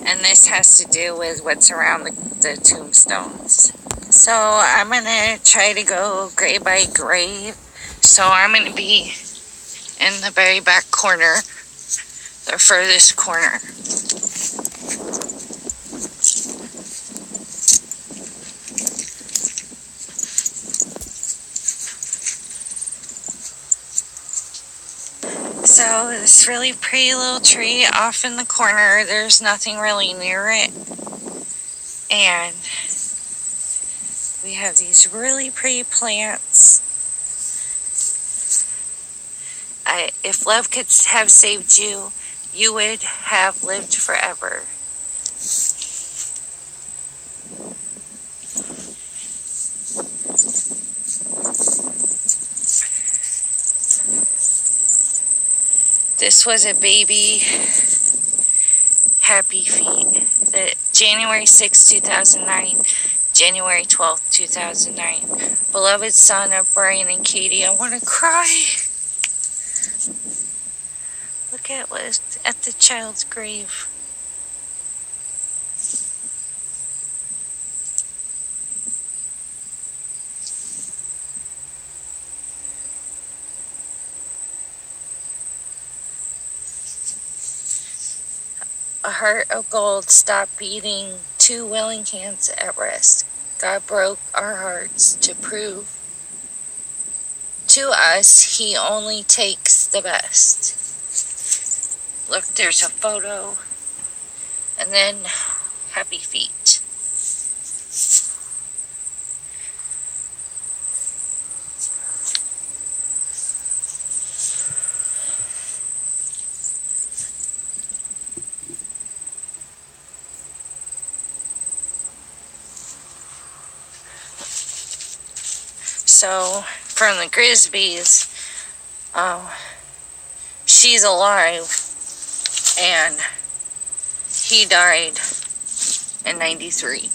And this has to do with what's around the tombstones. So I'm going to try to go grave by grave. So I'm going to be in the very back corner, the furthest corner. So this really pretty little tree off in the corner, there's nothing really near it. And we have these really pretty plants. If love could have saved you, you would have lived forever. This was a baby happy feet. January 6, 2009, January 12, 2009. Beloved son of Brian and Katie. I want to cry. Look at what's at the child's grave. A heart of gold stopped beating, two willing hands at rest. God broke our hearts to prove to us he only takes the best. Look, there's a photo. And then happy feet. So, from the Grisbys, she's alive, and he died in 93.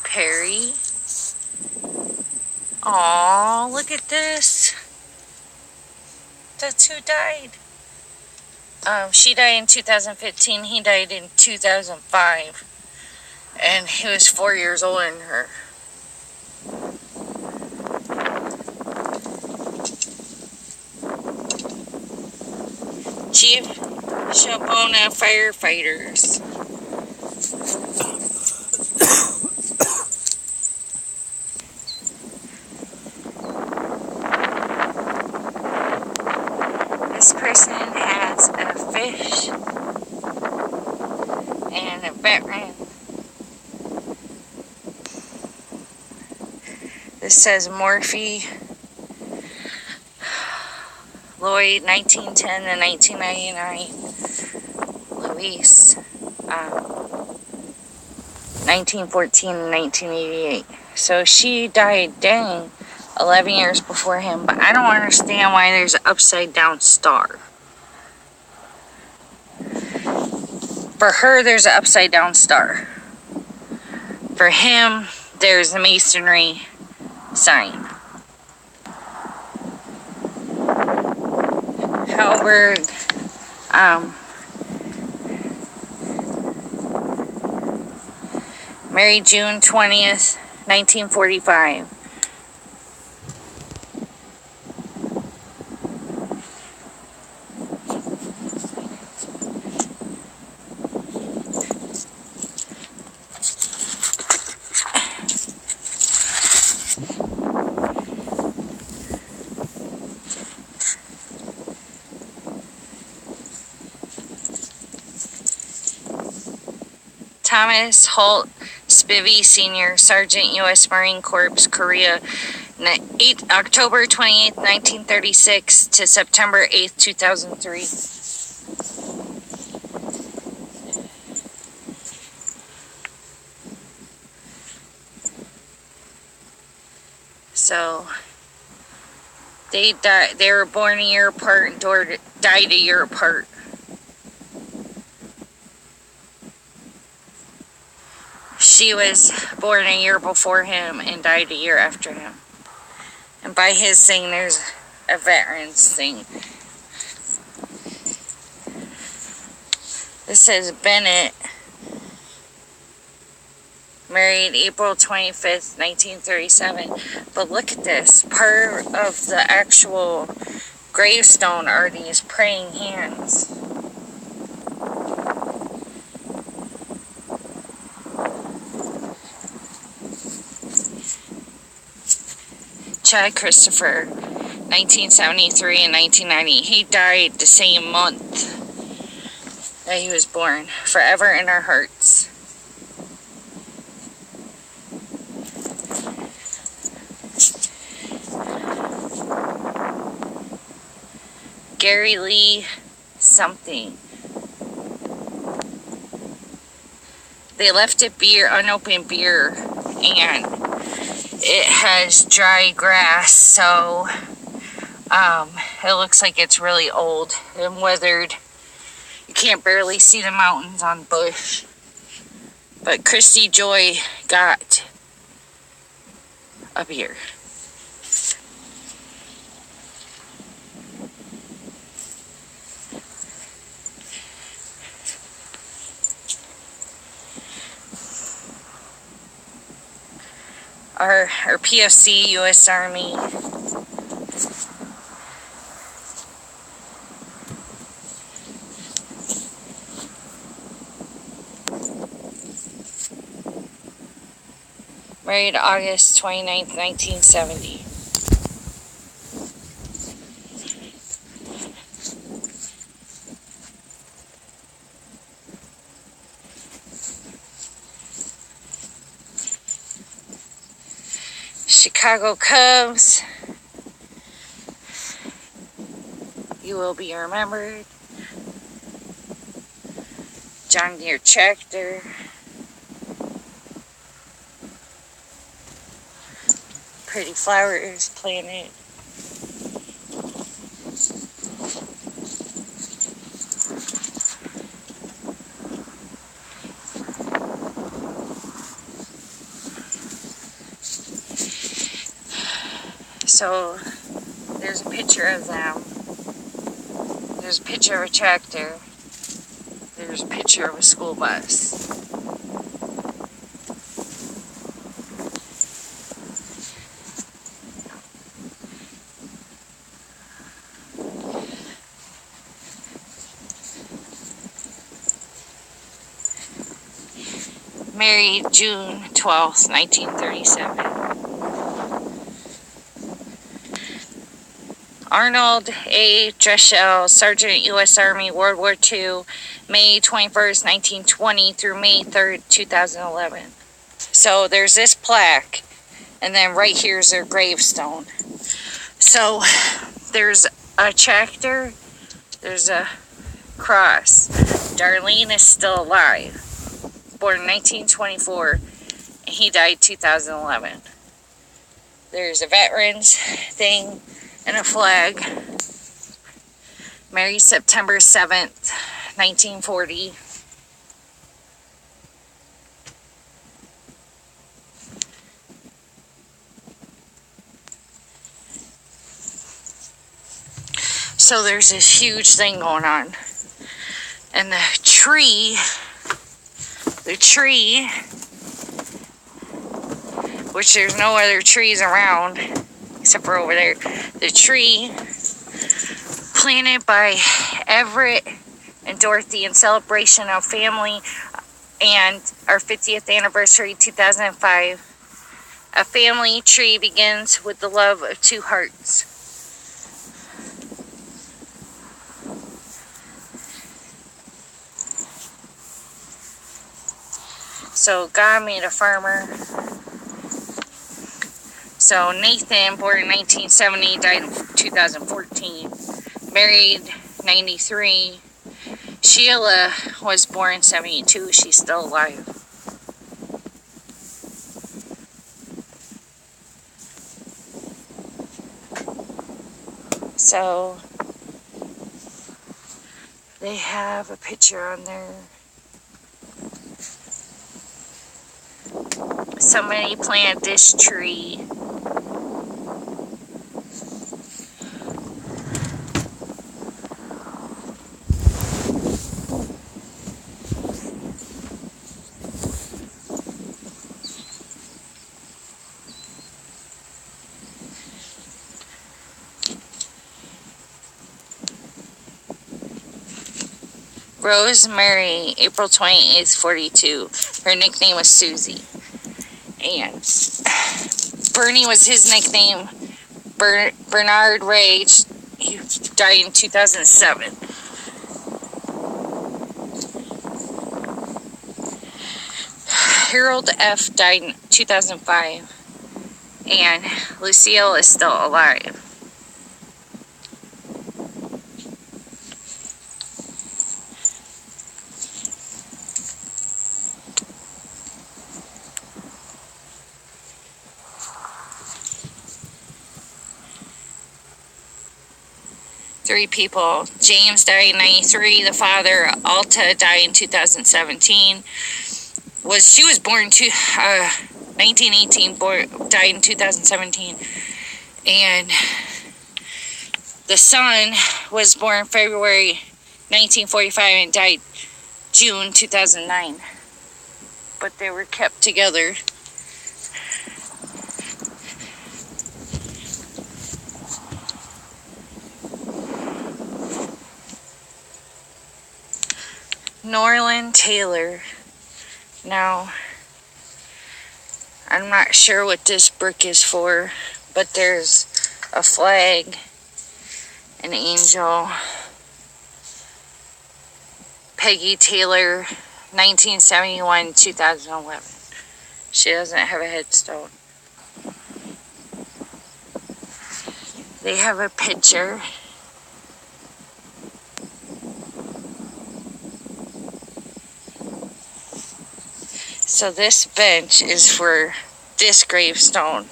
Perry. Aw, look at this. That's who died. She died in 2015. He died in 2005. And he was 4 years older than her. Chief Shabona firefighters. This person has a fish and a veteran. This says Morphy Lloyd, 1910 to 1999. Luis, 1914 to 1988. So she died, 11 years before him. But I don't understand why there's an upside down star. For her, there's an upside down star. For him, there's a masonry sign. However, married June 20th, 1945. Thomas Holt Spivey Sr., Sergeant, U.S. Marine Corps, Korea, October 28, 1936 to September 8, 2003. So, they died. They were born a year apart and died a year apart. She was born a year before him and died a year after him. And by his thing, there's a veterans thing. This says Bennett, married April 25th, 1937. But look at this. Part of the actual gravestone are these praying hands. Chad Christopher, 1973 and 1990. He died the same month that he was born. Forever in our hearts. Gary Lee something. They left it unopened beer, and it has dry grass, so it looks like it's really old and weathered. You can't barely see the mountains on bush. But Christy Joy got a beer. Our PFC, U.S. Army. Married August 29th, 1970. Chicago Cubs. You will be remembered. John Deere tractor. Pretty flowers planted. So there's a picture of them. There's a picture of a tractor. There's a picture of a school bus. Married June 12th, 1937. Arnold A. Dreschel, Sergeant, U.S. Army, World War II, May 21st, 1920 through May 3rd, 2011. So there's this plaque, and then right here's their gravestone. So there's a tractor, there's a cross. Darlene is still alive. Born in 1924, and he died 2011. There's a veterans thing and a flag. Married September 7th, 1940. So there's this huge thing going on. And the tree, which there's no other trees around except for over there, the tree planted by Everett and Dorothy in celebration of family and our 50th anniversary 2005. A family tree begins with the love of two hearts. So God made a farmer. So Nathan, born in 1970, died in 2014. Married 93. Sheila was born in 72. She's still alive. So they have a picture on there. Somebody planted this tree Rosemary, April 28th, 42. Her nickname was Susie. And Bernie was his nickname. Bernard Ray, he died in 2007. Harold F. died in 2005. And Lucille is still alive. Three people. James died in 93. The father, Alta, died in 2017. She was born 1918, died in 2017. And the son was born February 1945 and died June 2009. But they were kept together. Norland Taylor. Now, I'm not sure what this brick is for, but there's a flag, an angel. Peggy Taylor, 1971-2011. She doesn't have a headstone. They have a picture. So this bench is for this gravestone,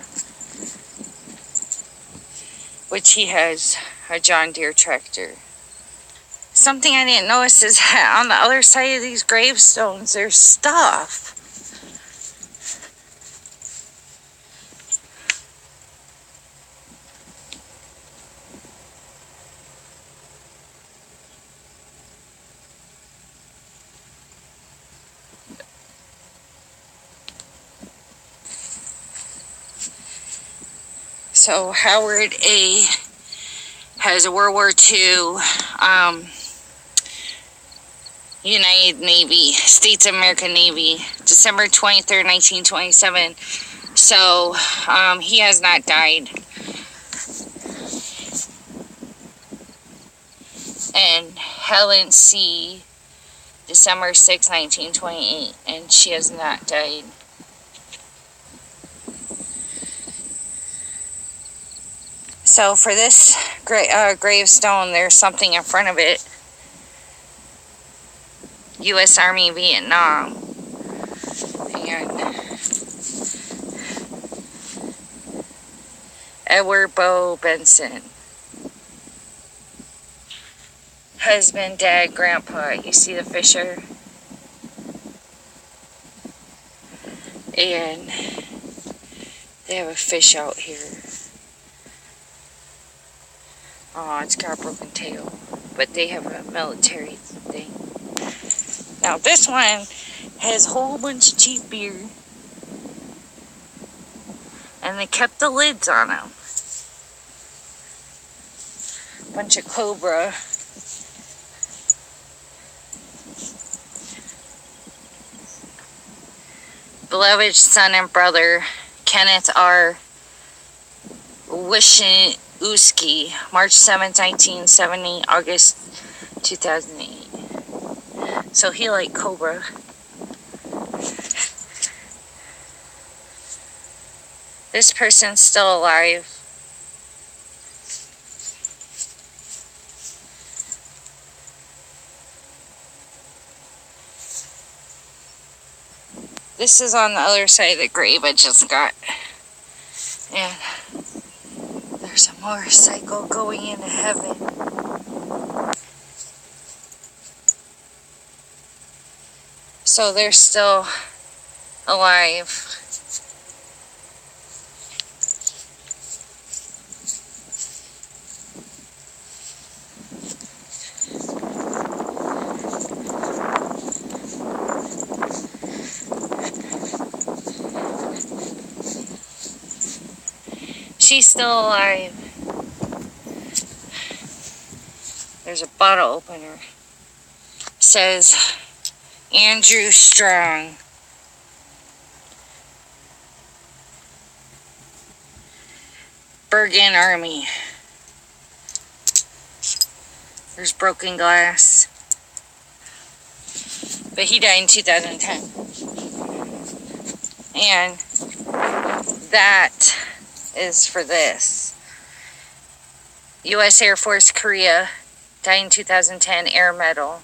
which he has a John Deere tractor. Something I didn't notice is that on the other side of these gravestones, there's stuff. So Howard A. has a World War II United Navy, States of American Navy, December 23rd, 1927. So he has not died. And Helen C., December 6, 1928, and she has not died. So for this gravestone, there's something in front of it. U.S. Army, Vietnam. And Edward Bo Benson. Husband, dad, grandpa. You see the Fisher? And they have a fish out here. Oh, it's got a broken tail. But they have a military thing. Now this one has a whole bunch of cheap beer. And they kept the lids on them. Bunch of Cobra. Beloved son and brother, Kenneth R. Wisniewski, March 7, 1970, August 2008. So he liked Cobra. This person's still alive. This is on the other side of the grave I just got. And there's a motorcycle going into heaven. So they're still alive. She's still alive. There's a bottle opener. says Andrew Strong. Bergen Army. There's broken glass. But he died in 2010. And that is for this. U.S. Air Force Korea, died in 2010, Air Medal.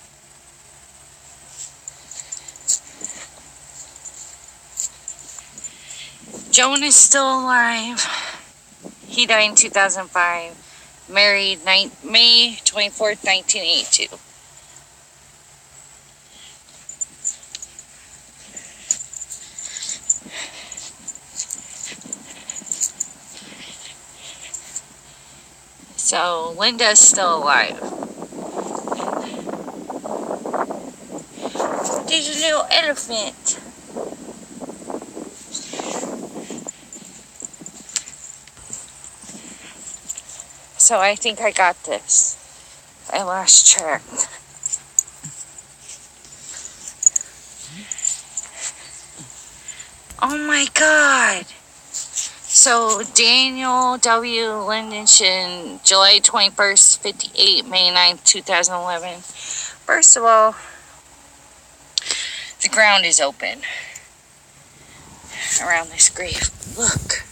Joan is still alive. He died in 2005, married May 24th, 1982. So Linda's still alive. There's a little elephant. So I think I got this. I lost track. Oh my God. So Daniel W. Lindenshin, July 21st, 58, May 9th, 2011. First of all, the ground is open around this grave. Look.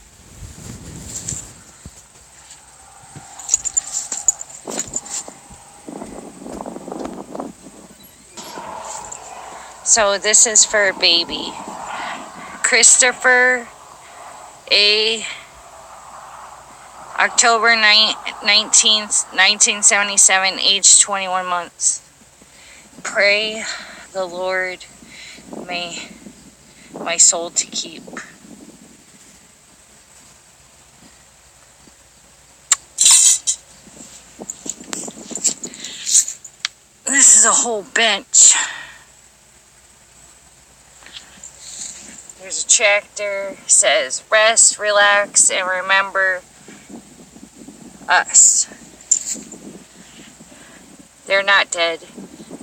So this is for a baby. Christopher A. October 19th, 1977, age 21 months. Pray the Lord may my soul to keep. This is a whole bench. There's a tractor, says rest, relax, and remember us. They're not dead.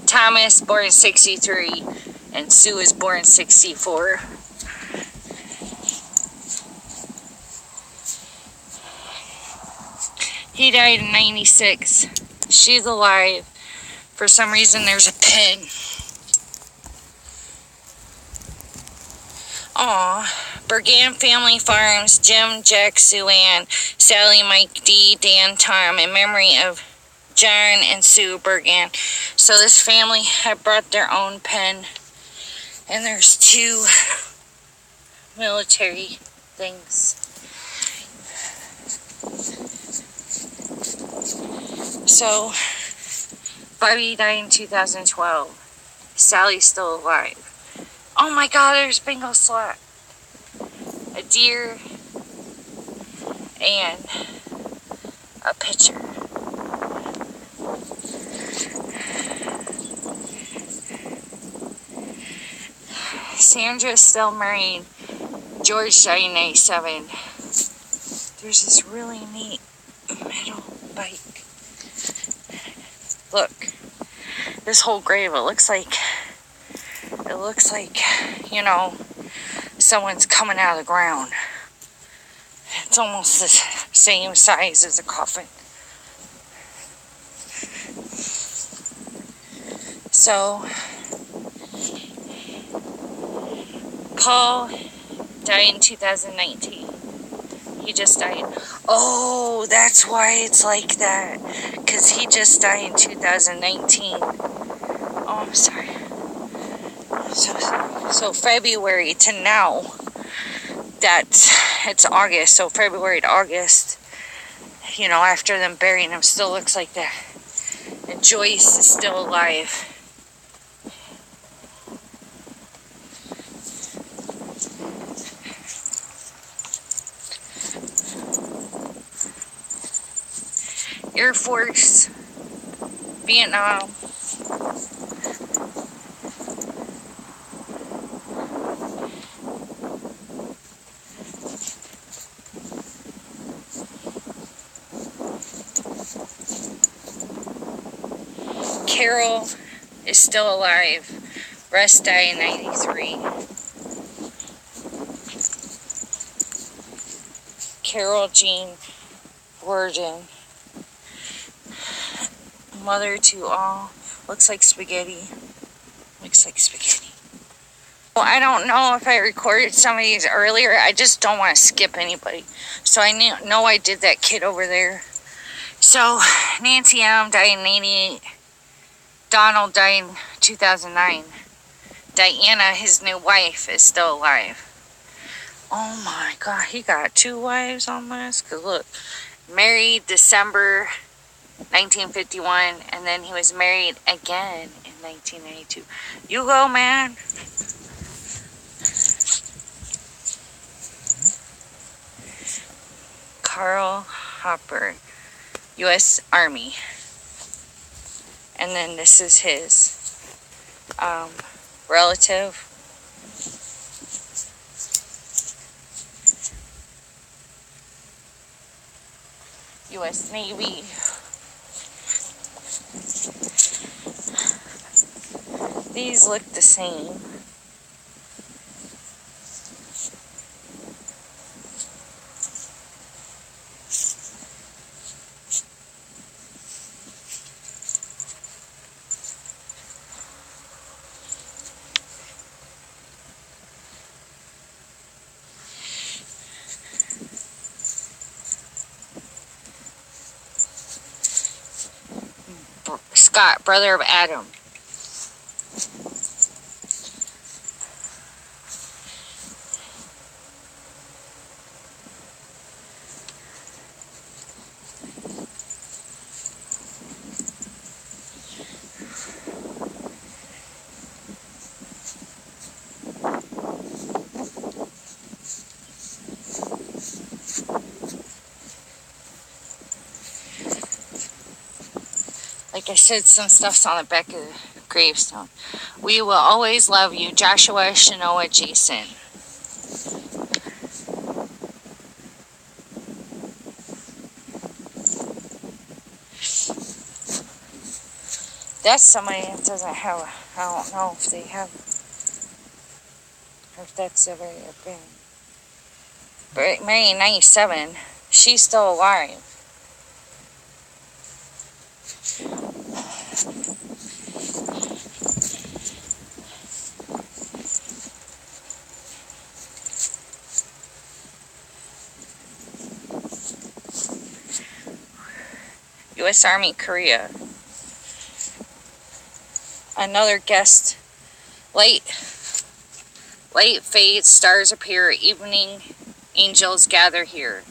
Thomas, born in 63, and Sue is born in 64. He died in 96. She's alive. For some reason, there's a pin. Aw. Bergan Family Farms, Jim, Jack, Sue Ann, Sally, Mike, Dee, Dan, Tom, in memory of John and Sue Bergan. So this family had brought their own pen. And there's two military things. So, Bobby died in 2012. Sally's still alive. Oh my God, there's Bengal slot. A deer and a pitcher. Sandra's still married. George died in 97. There's this really neat metal bike. Look, this whole grave, it looks like, you know, someone's coming out of the ground. It's almost the same size as a coffin. So, Paul died in 2019. He just died. Oh, that's why it's like that. Because he just died in 2019. Oh, I'm sorry. So February to now, it's August. So February to August, you know, after them burying him, still looks like that. And Joyce is still alive. Air Force, Vietnam. Carol is still alive. Russ died in 93. Carol Jean Worden. Mother to all. Looks like spaghetti. Looks like spaghetti. Well, I don't know if I recorded some of these earlier. I just don't want to skip anybody. So I know I did that kid over there. So Nancy M. died in 88. Donald died in 2009. Diana, his new wife, is still alive. Oh my God, he got 2 wives on this. Cause look, married December 1951, and then he was married again in 1992. You go, man. Carl Hopper, U.S. Army. And then this is his relative. U.S. Navy. These look the same. Scott, brother of Adam. Like I said, some stuff's on the back of the gravestone. We will always love you, Joshua, Shanoa, Jason. That's somebody that doesn't have, I don't know if they have, or if that's ever been. But married in 97, she's still alive. U.S. Army, Korea. Another guest. Light fades, stars appear, evening angels gather here.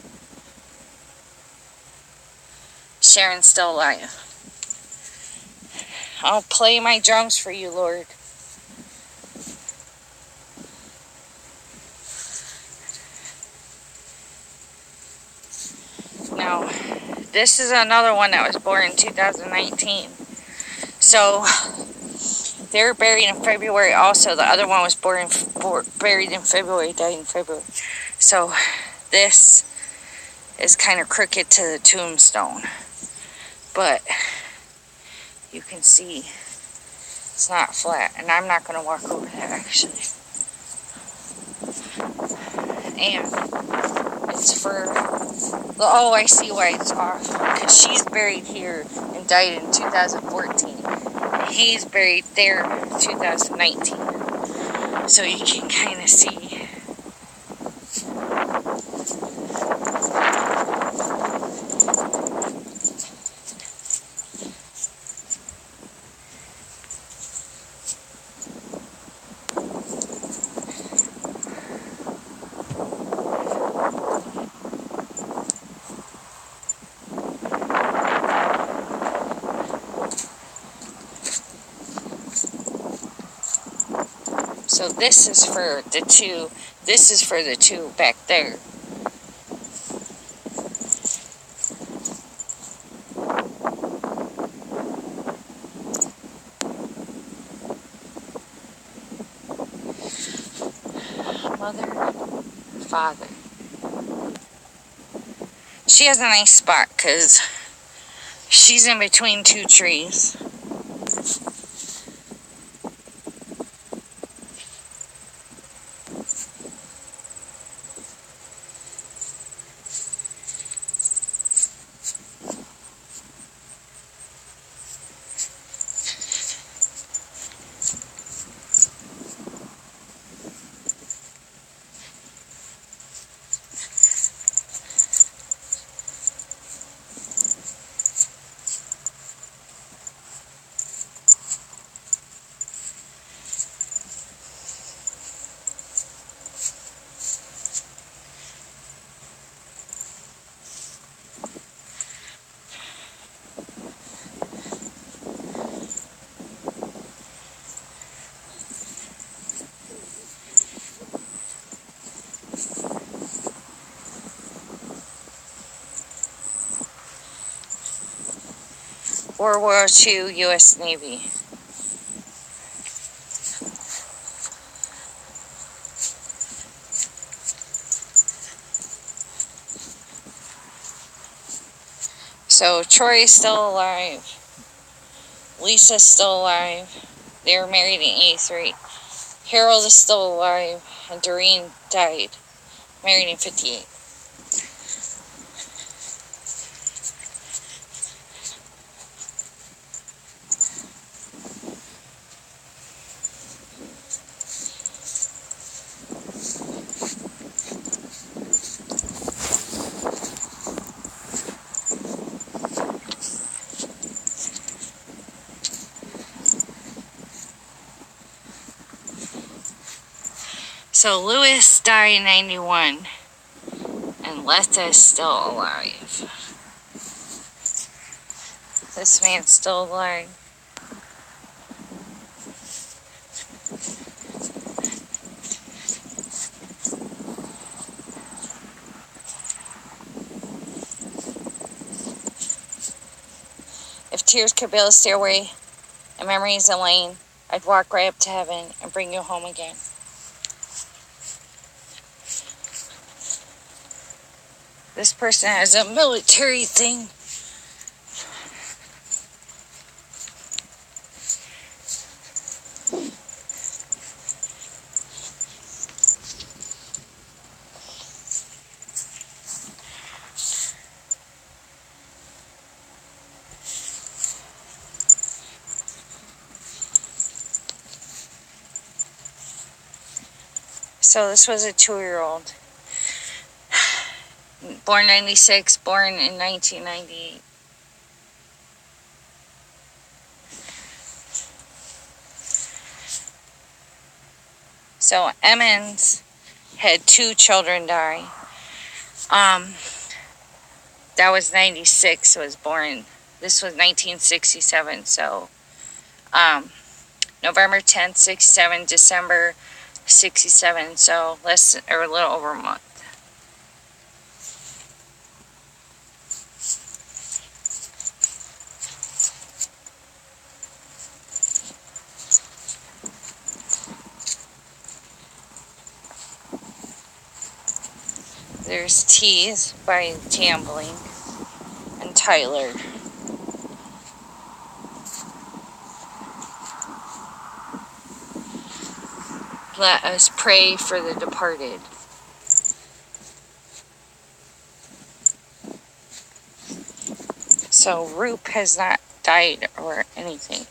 Sharon's still alive. I'll play my drums for you, Lord. Now, this is another one that was born in 2019. So, they're buried in February also. The other one was buried in February, died in February. So, this is kind of crooked to the tombstone. But, you can see it's not flat. And I'm not going to walk over that, actually. And it's for oh, I see why it's off. Because she's buried here and died in 2014. He's buried there in 2019. So you can kind of see. So this is for the two. This is for the two back there. Mother, father. She has a nice spot because she's in between 2 trees. World War II U.S. Navy. So Troy's still alive. Lisa's still alive. They were married in 83. Harold is still alive. And Doreen died. Married in 58. So Lewis died in 91. And Letha is still alive. This man's still alive. If tears could build a stairway and memories a lane, I'd walk right up to heaven and bring you home again. This person has a military thing. So this was a 2-year-old. Born 96, born in 1998. So Emmons had 2 children die. That was 96, was born. This was 1967, so November 10th, 67, December 67, so a little over a month. There's Tease by Gambling and Tyler. Let us pray for the departed. So Roop has not died or anything.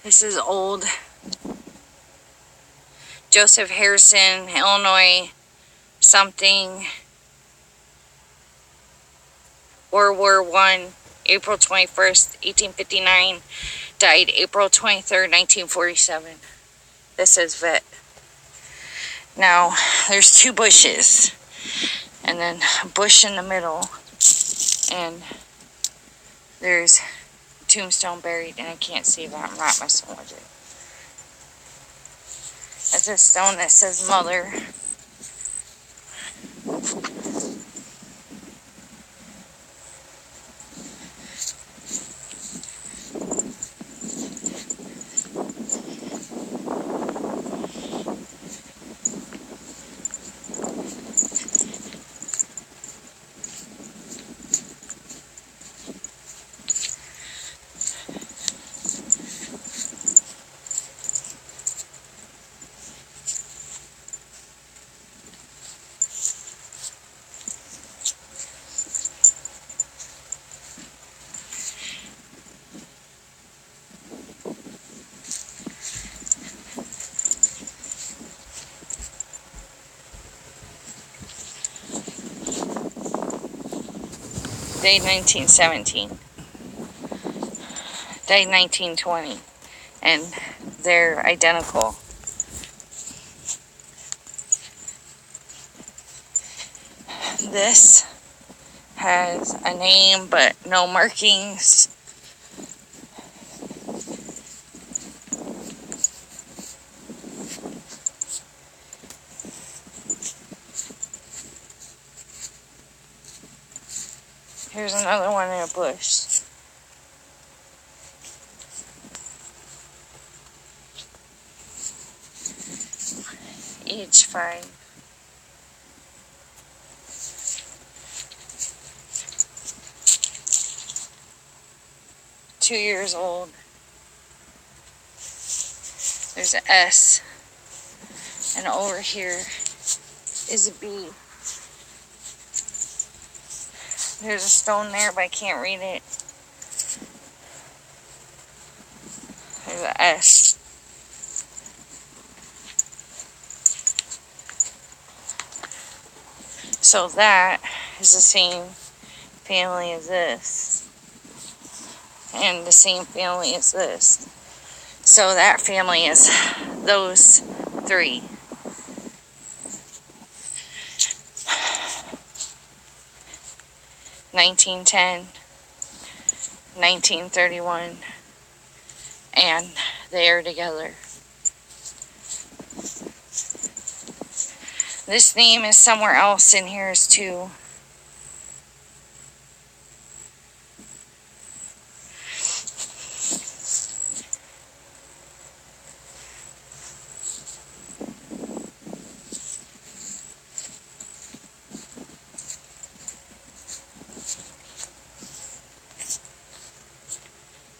This is old. Joseph Harrison, Illinois, something. World War I, April 21st, 1859. Died April 23rd, 1947. This says vet. Now, there's 2 bushes. And then a bush in the middle. And there's a tombstone buried, and I can't see that. I'm not messing with it. That's a stone that says mother. Died 1917. Died 1920. And they're identical. This has a name but no markings. Here's another one in a bush. Age 5. Years old. There's an S, and over here is a B. There's a stone there, but I can't read it. There's an S. So that is the same family as this, and the same family as this. So that family is those 3. (1910), 1931, and they are together. This name is somewhere else in here too.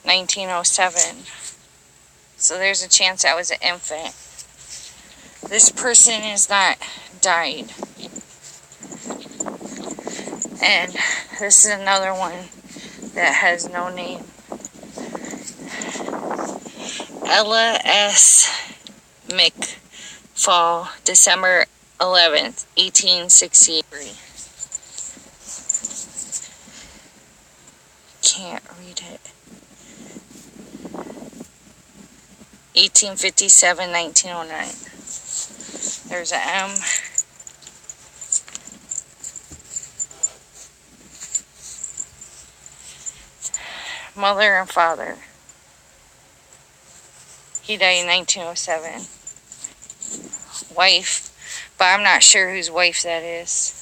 (1907). So there's a chance I was an infant. This person is not died. And this is another one that has no name. Ella S. McFall, December 11th, 1863. Can't read it. 1857, 1909. There's an M. Mother and father. He died in 1907. Wife, but I'm not sure whose wife that is.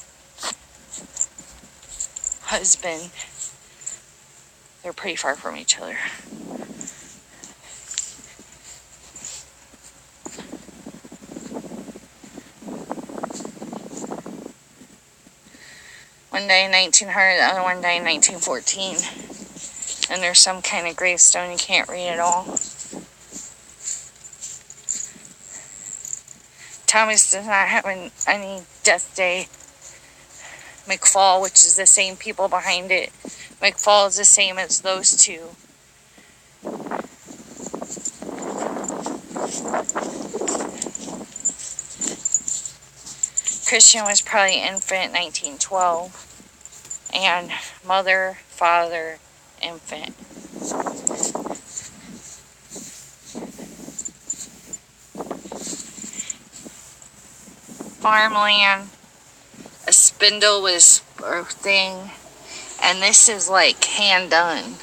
Husband. They're pretty far from each other. One died in 1900, the other one died in 1914. And there's some kind of gravestone, you can't read it all. Thomas does not have any death day. McFall, which is the same people behind it. McFall is the same as those 2. Christian was probably infant 1912. And mother, father, infant. Farmland. A spindle was a thing. And this is like hand done.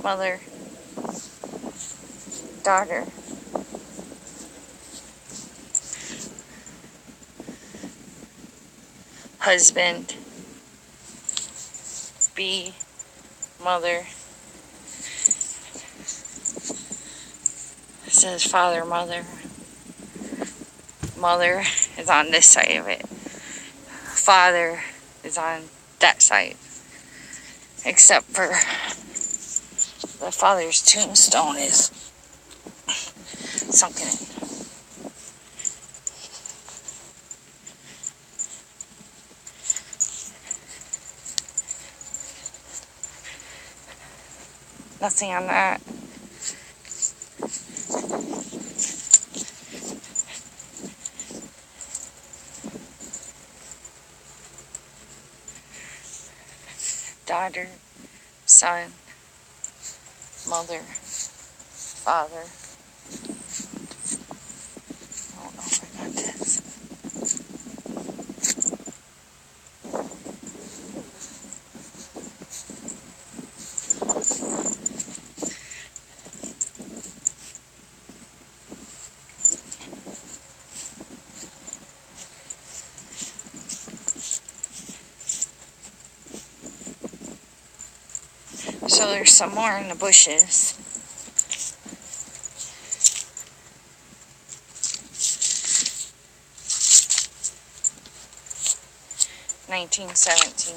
Mother, daughter, husband, B, mother. It says father, mother. Mother is on this side of it. Father is on that side. Except for the father's tombstone is sunken in. Nothing on that. Daughter, son. mother, father. I don't know if I got this. So there's some more in the bushes. $19.17.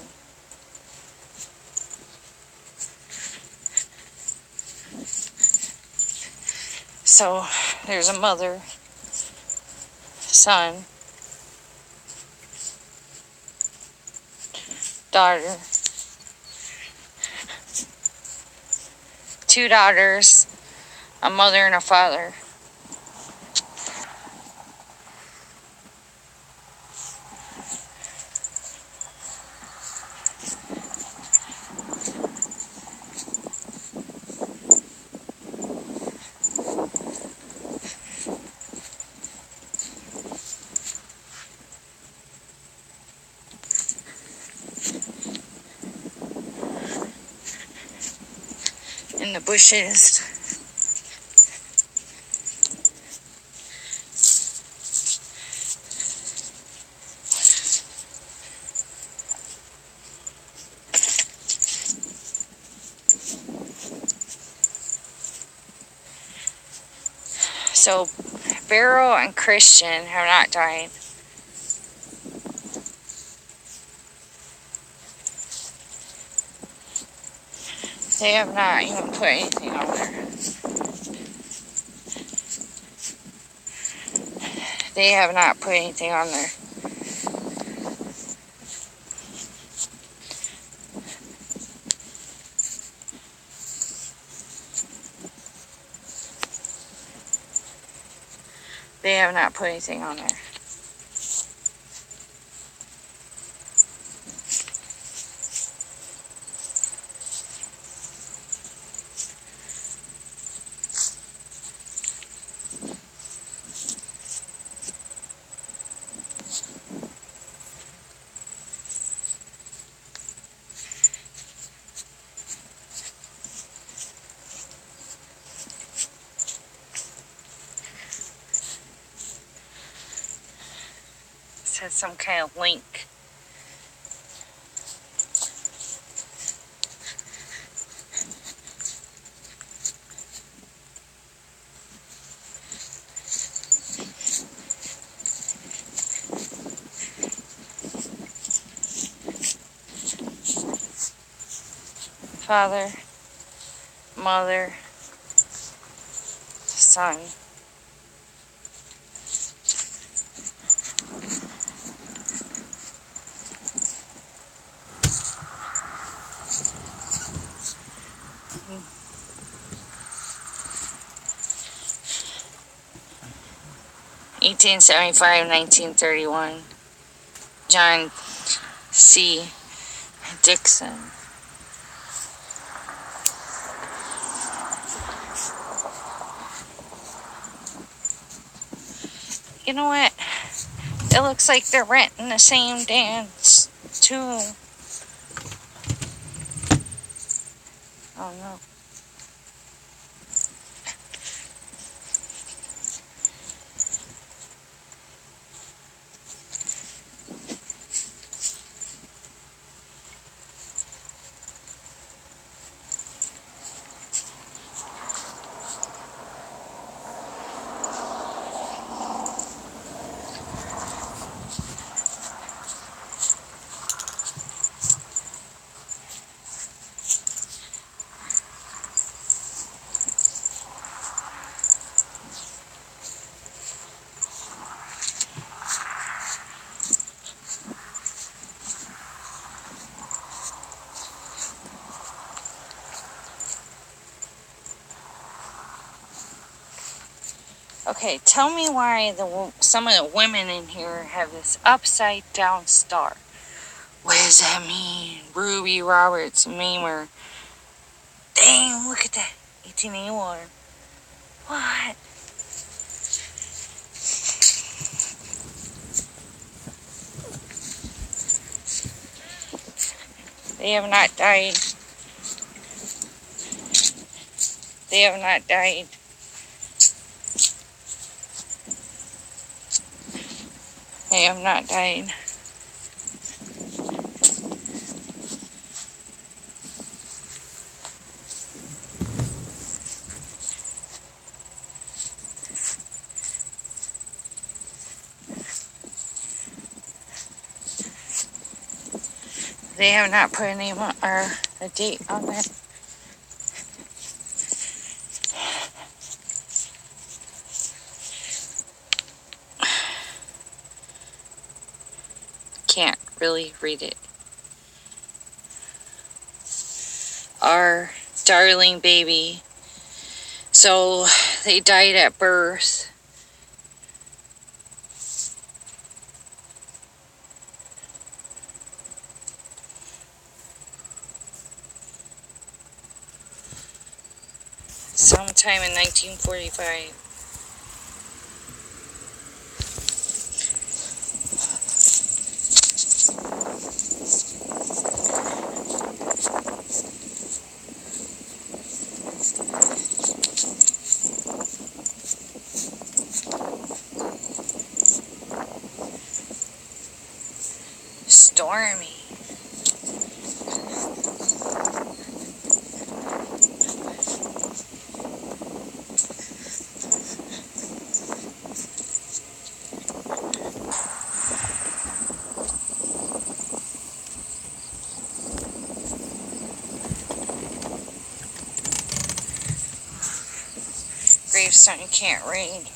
So there's a mother, son, daughter, 2 daughters, a mother and a father. In the bushes. So Beryl and Christian have not died. They have not even put anything on there. They have not put anything on there. They have not put anything on there. It says some kind of link. Father, mother, son. (1875) 1931. John C. Dixon. You know what? It looks like they're renting the same dance too. Oh no. Okay, tell me why some of the women in here have this upside down star. What does that mean? Ruby Roberts, Memer. Dang, look at that. 1881. What? They have not died. They have not died. They have not died. They have not put a name on, or a date on it. Can't really read it. Our darling baby. So they died at birth. Sometime in 1945. Stormy. Gravestone you can't read.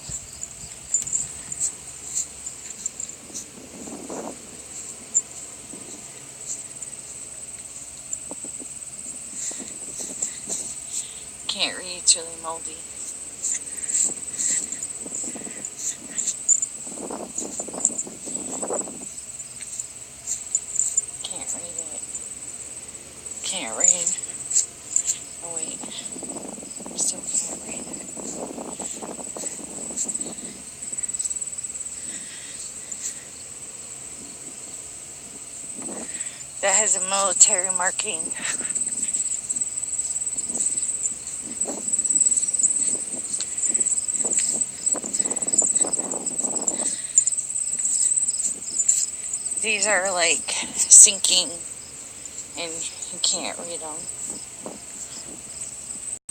Can't read, it's really moldy. Can't read it. Can't read. Oh wait. Still can't read it. That has a military marking. These are like sinking and you can't read them.